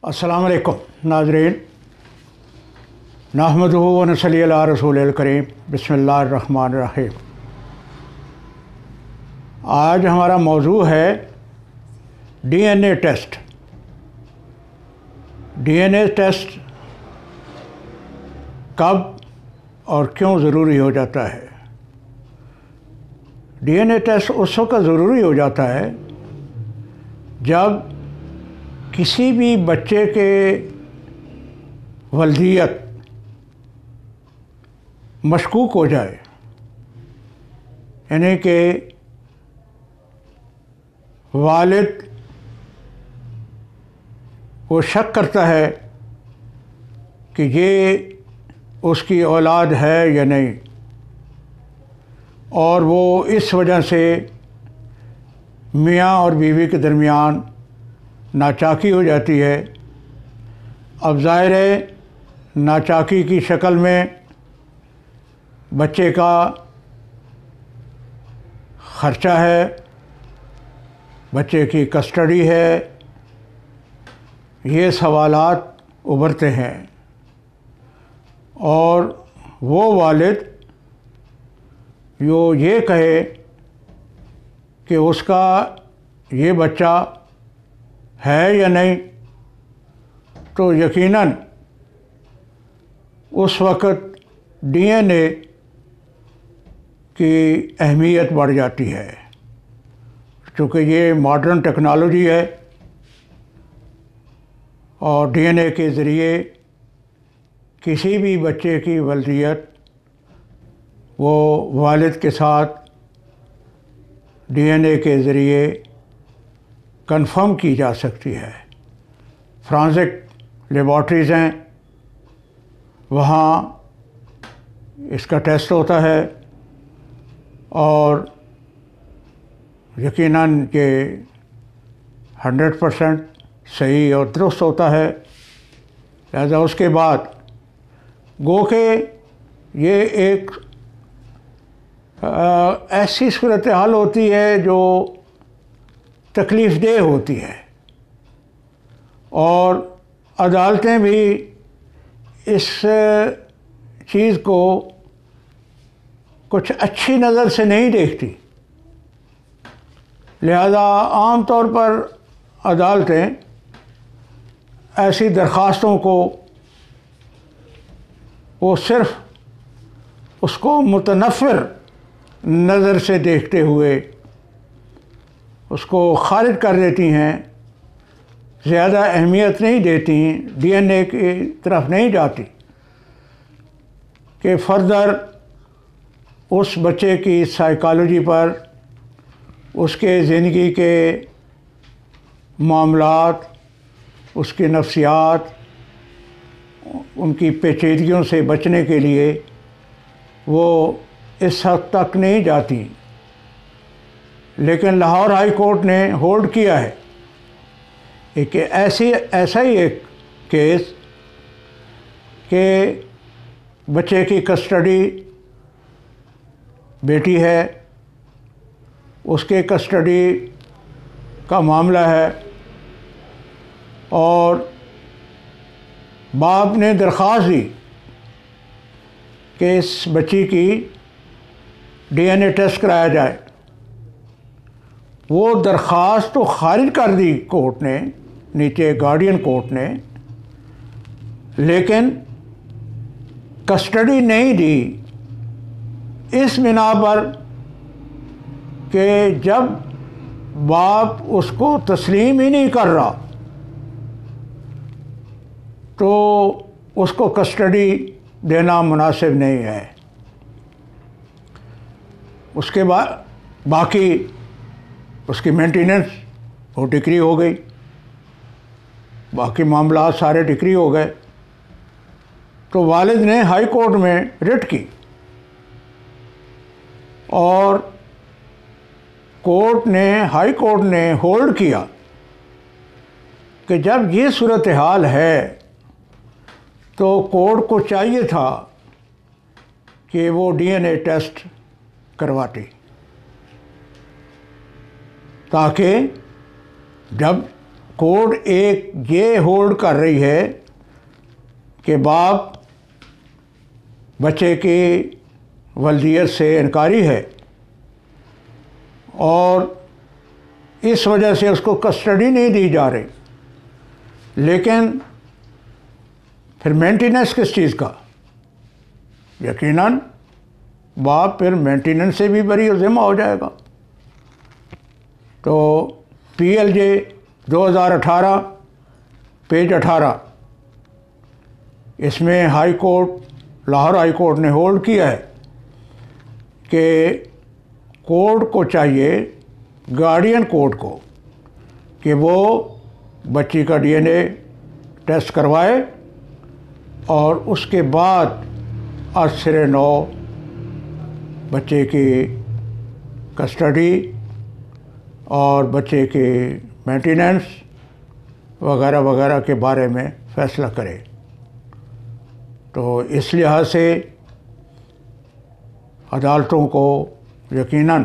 अस्सलाम वालेकुम नाज़रीन, नहमदुहु व नसल्ली अला रसूलिल करीम, बिस्मिल्लाहिर रहमानिर रहीम। आज हमारा मौजू है डीएनए टेस्ट। डीएनए टेस्ट कब और क्यों ज़रूरी हो जाता है। डीएनए टेस्ट उस वक्त ज़रूरी हो जाता है जब किसी भी बच्चे के वल्दियत मशकूक हो जाए, यानी कि वालिद वो शक करता है कि ये उसकी औलाद है या नहीं, और वो इस वजह से मियाँ और बीवी के दरमियान नाचाकी हो जाती है। अब ज़ाहिर है नाचाकी की शक्ल में बच्चे का ख़र्चा है, बच्चे की कस्टडी है, ये सवालात उभरते हैं। और वो वालिद जो ये कहे कि उसका ये बच्चा है या नहीं, तो यकीनन उस वक़्त डीएनए की अहमियत बढ़ जाती है। चूँकि ये मॉडर्न टेक्नोलॉजी है और डीएनए के ज़रिए किसी भी बच्चे की वल्दियत वो वालिद के साथ डीएनए के ज़रिए कंफर्म की जा सकती है। फ्रांसिक लेबॉर्ट्रीज़ हैं, वहाँ इसका टेस्ट होता है और यकीनन ये 100% सही और दुरुस्त होता है। लिहाजा उसके बाद गो के ये एक ऐसी सूरत हाल होती है जो तकलीफ़ देह होती है, और अदालतें भी इस चीज़ को कुछ अच्छी नज़र से नहीं देखती। लिहाजा आम तौर पर अदालतें ऐसी दरख्वास्तों को वो सिर्फ़ उसको मुतनफ़िर नज़र से देखते हुए उसको खारिज कर देती हैं, ज़्यादा अहमियत नहीं देती, डीएनए की तरफ नहीं जाती कि फर्दर उस बच्चे की साइकोलॉजी पर, उसके ज़िंदगी के मामलात, उसकी नफ्सियात, उनकी पेचीदगियों से बचने के लिए वो इस हद तक नहीं जाती। लेकिन लाहौर हाई कोर्ट ने होल्ड किया है कि ऐसा ही एक केस कि बच्चे की कस्टडी बेटी है, उसके कस्टडी का मामला है और बाप ने दरख्वास्त दी कि इस बच्ची की डीएनए टेस्ट कराया जाए। वो दरख्वास्त तो खारिज कर दी कोर्ट ने, नीचे गार्डियन कोर्ट ने, लेकिन कस्टडी नहीं दी इस बिना पर कि जब बाप उसको तस्लीम ही नहीं कर रहा तो उसको कस्टडी देना मुनासिब नहीं है। उसके बाद बाकी उसकी मेंटेनेंस वो डिक्री हो गई, बाकी मामला सारे डिक्री हो गए। तो वालिद ने हाई कोर्ट में रिट की और हाई कोर्ट ने होल्ड किया कि जब ये सूरत हाल है तो कोर्ट को चाहिए था कि वो डीएनए टेस्ट करवाती, ताकि जब کورٹ ایک یہ ہولڈ کر رہی ہے کہ باپ بچے کی ولدیت سے انکاری ہے اور اس وجہ سے اس کو کسٹڈی نہیں دی جا رہی، لیکن پھر مینٹیننس کس چیز کا؟ یقیناً باپ پھر مینٹیننس سے بھی بری ذمہ ہو جائے گا۔ تو PLJ 2018 پیج 18 اس میں high court, Lahore high court نے ہولڈ کیا ہے کہ کورٹ کو چاہیے، گارڈین کورٹ کو، کہ وہ بچی کا DNA ٹیسٹ کروائے اور اس کے بعد از سرِ نو بچے کی کسٹڈی اور بچے کی مینٹیننس وغیرہ وغیرہ کے بارے میں فیصلہ کرے۔ تو اس لحاظ سے عدالتوں کو یقیناً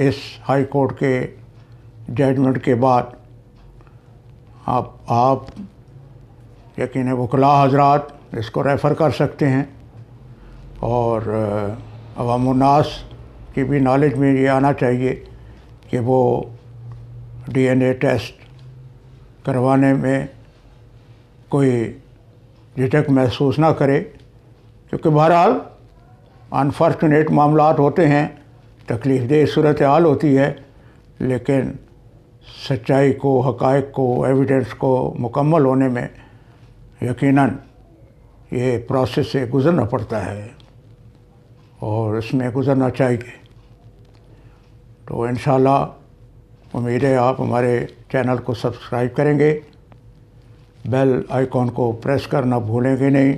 اس ہائی کورٹ کے ججمنٹ کے بعد آپ یقیناً وکلاء حضرات اس کو ریفر کر سکتے ہیں، اور عوام الناس کی بھی نالج میں یہ آنا چاہیے کہ وہ DNA ٹیسٹ کروانے میں کوئی جھجک محسوس نہ کرے، کیونکہ بہرحال انفارچونیٹ معاملات ہوتے ہیں، تکلیف دہ صورتحال ہوتی ہے، لیکن سچائی کو، حقائق کو، ایویڈنس کو مکمل ہونے میں یقیناً یہ پروسیس سے گزرنا پڑتا ہے اور اس میں گزرنا چاہیے۔ تو انشاءاللہ امید ہے آپ ہمارے چینل کو سبسکرائب کریں گے، بیل آئیکن کو پریس کرنا بھولیں گے نہیں،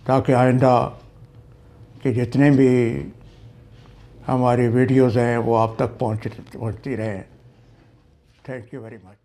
تاکہ آئندہ کہ جتنے بھی ہماری ویڈیوز ہیں وہ آپ تک پہنچتی رہیں۔ Thank you very much.